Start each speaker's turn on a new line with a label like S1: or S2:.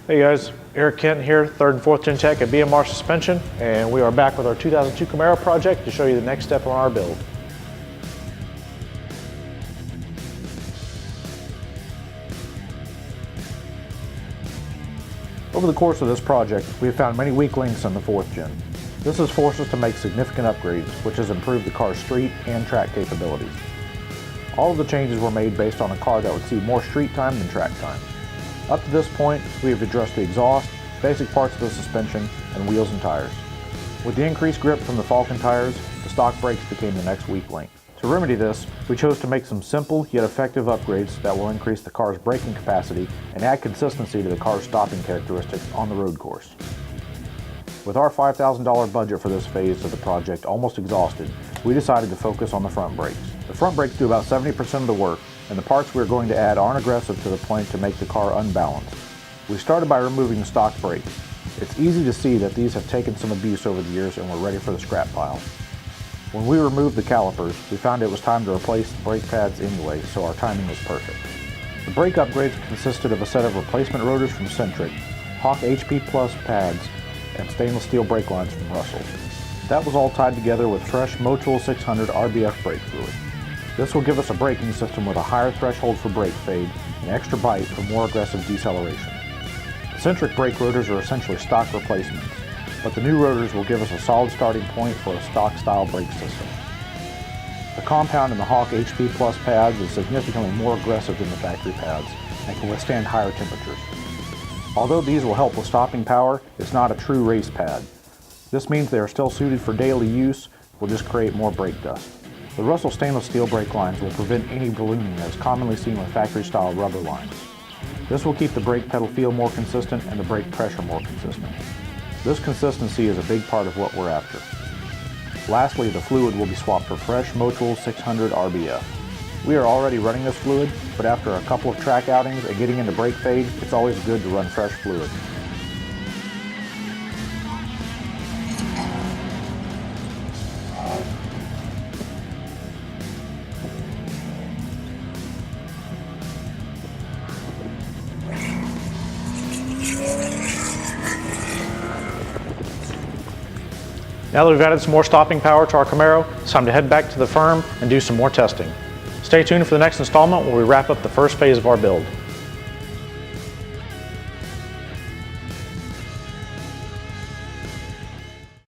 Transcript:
S1: Hey guys, Eric Kent here, 3rd and 4th Gen Tech at BMR Suspension, and we are back with our 2002 Camaro project to show you the next step on our build. Over the course of this project, we have found many weak links in the 4th Gen. This has forced us to make significant upgrades, which has improved the car's street and track capabilities. All of the changes were made based on a car that would see more street time than track time. Up to this point, we have addressed the exhaust, basic parts of the suspension, and wheels and tires. With the increased grip from the Falcon tires, the stock brakes became the next weak link. To remedy this, we chose to make some simple yet effective upgrades that will increase the car's braking capacity and add consistency to the car's stopping characteristics on the road course. With our $5,000 budget for this phase of the project almost exhausted, we decided to focus on the front brakes. The front brakes do about 70% of the work, and the parts we're going to add aren't aggressive to the point to make the car unbalanced. We started by removing the stock brakes. It's easy to see that these have taken some abuse over the years and we're ready for the scrap pile. When we removed the calipers, we found it was time to replace the brake pads anyway, so our timing was perfect. The brake upgrades consisted of a set of replacement rotors from Centric, Hawk HP Plus pads, and stainless steel brake lines from Russell. That was all tied together with fresh Motul 600 RBF brake fluid. This will give us a braking system with a higher threshold for brake fade and extra bite for more aggressive deceleration. The Centric brake rotors are essentially stock replacements, but the new rotors will give us a solid starting point for a stock style brake system. The compound in the Hawk HP Plus pads is significantly more aggressive than the factory pads and can withstand higher temperatures. Although these will help with stopping power, it's not a true race pad. This means they are still suited for daily use, will just create more brake dust. The Russell stainless steel brake lines will prevent any ballooning that is commonly seen with factory-style rubber lines. This will keep the brake pedal feel more consistent and the brake pressure more consistent. This consistency is a big part of what we're after. Lastly, the fluid will be swapped for fresh Motul 600 RBF. We are already running this fluid, but after a couple of track outings and getting into brake fade, it's always good to run fresh fluid. Now that we've added some more stopping power to our Camaro, it's time to head back to the firm and do some more testing. Stay tuned for the next installment where we wrap up the first phase of our build.